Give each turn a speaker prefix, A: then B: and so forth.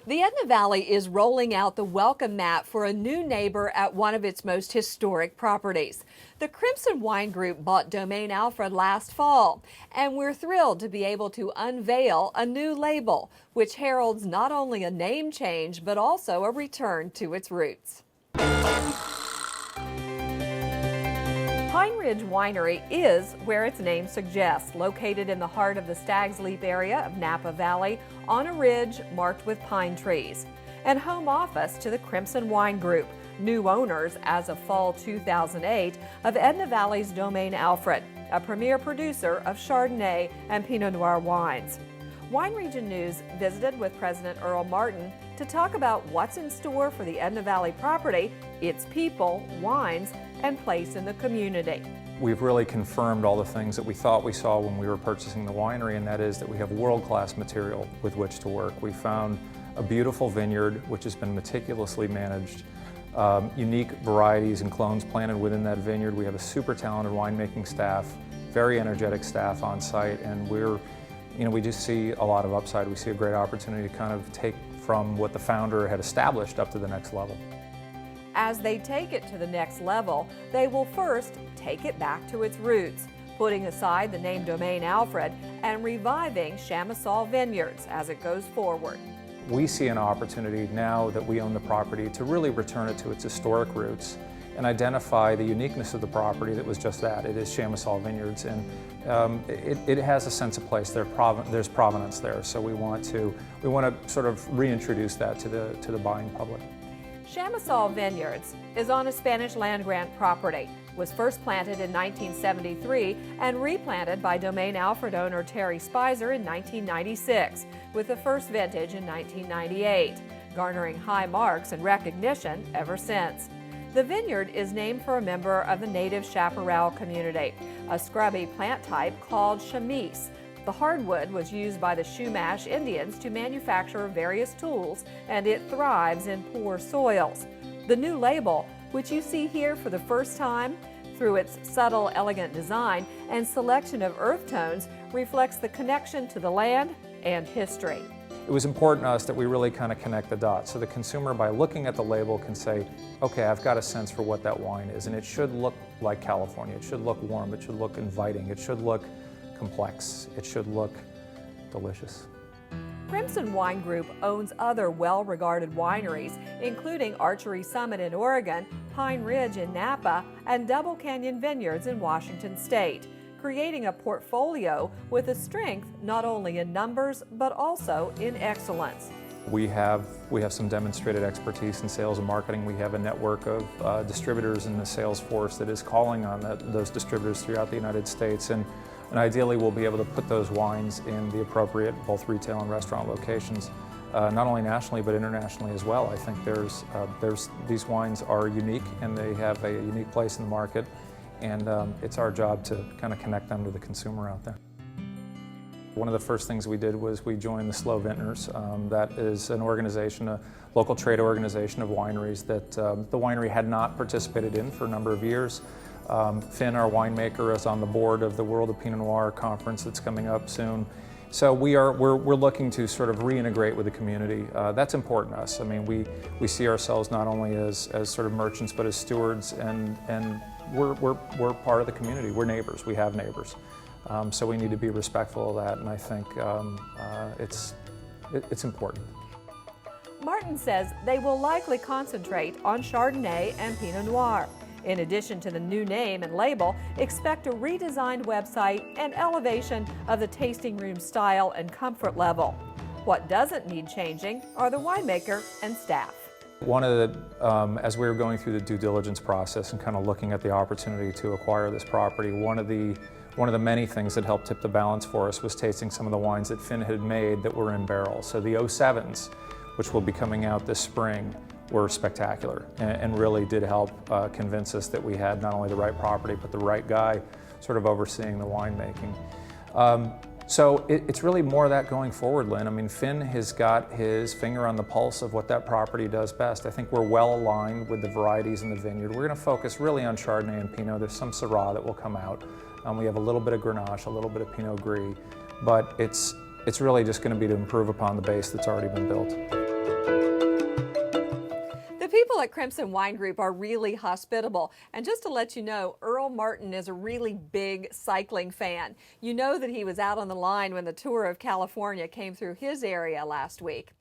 A: The Edna Valley is rolling out the welcome mat for a new neighbor at one of its most historic properties. The Crimson Wine Group bought Domaine Alfred last fall, and we're thrilled to be able to unveil a new label, which heralds not only a name change, but also a return to its roots. Pine Ridge Winery is where its name suggests, located in the heart of the Stag's Leap area of Napa Valley on a ridge marked with pine trees, and home office to the Crimson Wine Group, new owners as of fall 2008 of Edna Valley's Domaine Alfred, a premier producer of Chardonnay and Pinot Noir wines. Wine Region News visited with President Earl Martin to talk about what's in store for the Edna Valley property, its people, wines, and place in the community.
B: We've really confirmed all the things that we thought we saw when we were purchasing the winery, and that is that we have world-class material with which to work. We found a beautiful vineyard which has been meticulously managed, unique varieties and clones planted within that vineyard. We have a super talented winemaking staff, very energetic staff on site, and we just see a lot of upside. We see a great opportunity to kind of take from what the founder had established up to the next level.
A: As they take it to the next level, they will first take it back to its roots, putting aside the name Domaine Alfred and reviving Chamisal Vineyards as it goes forward.
B: We see an opportunity now that we own the property to really return it to its historic roots and identify the uniqueness of the property that was just that. It is Chamisal Vineyards, and it has a sense of place. There's provenance there, so we want to sort of reintroduce that to the buying public.
A: Chamisal Vineyards is on a Spanish land grant property, was first planted in 1973 and replanted by Domaine Alfred owner Terry Spicer in 1996, with the first vintage in 1998, garnering high marks and recognition ever since. The vineyard is named for a member of the native chaparral community, a scrubby plant type called chamise. The hardwood was used by the Chumash Indians to manufacture various tools, and it thrives in poor soils. The new label, which you see here for the first time, through its subtle, elegant design and selection of earth tones, reflects the connection to the land and history.
B: It was important to us that we really kind of connect the dots, so the consumer, by looking at the label, can say, okay, I've got a sense for what that wine is, and it should look like California. It should look warm, it should look inviting, it should look complex, it should look delicious.
A: Crimson Wine Group owns other well-regarded wineries, including Archery Summit in Oregon, Pine Ridge in Napa, and Double Canyon Vineyards in Washington State, creating a portfolio with a strength not only in numbers but also in excellence.
B: We have some demonstrated expertise in sales and marketing. We have a network of distributors in the sales force that is calling on those distributors throughout the United States, and ideally we'll be able to put those wines in the appropriate both retail and restaurant locations, not only nationally but internationally as well. I think these wines are unique and they have a unique place in the market, and it's our job to kind of connect them to the consumer out there. One of the first things we did was we joined the Slow Vintners. That is an organization, a local trade organization of wineries that the winery had not participated in for a number of years. Finn, our winemaker, is on the board of the World of Pinot Noir conference that's coming up soon. So we're looking to sort of reintegrate with the community. That's important to us. I mean, we see ourselves not only as sort of merchants, but as stewards, and we're part of the community. We're neighbors. We have neighbors. So we need to be respectful of that, and I think it's important.
A: Martin says they will likely concentrate on Chardonnay and Pinot Noir. In addition to the new name and label, expect a redesigned website and elevation of the tasting room style and comfort level. What doesn't need changing are the winemaker and staff.
B: One of the, as we were going through the due diligence process and kind of looking at the opportunity to acquire this property, one of the many things that helped tip the balance for us was tasting some of the wines that Finn had made that were in barrels. So the 07s, which will be coming out this spring, were spectacular and really did help convince us that we had not only the right property but the right guy sort of overseeing the winemaking. So it's really more of that going forward, Lynn. I mean, Finn has got his finger on the pulse of what that property does best. I think we're well aligned with the varieties in the vineyard. We're going to focus really on Chardonnay and Pinot. There's some Syrah that will come out. We have a little bit of Grenache, a little bit of Pinot Gris, but it's really just going to be to improve upon the base that's already been built.
A: The people at Crimson Wine Group are really hospitable. And just to let you know, Earl Martin is a really big cycling fan. You know that he was out on the line when the Tour of California came through his area last week.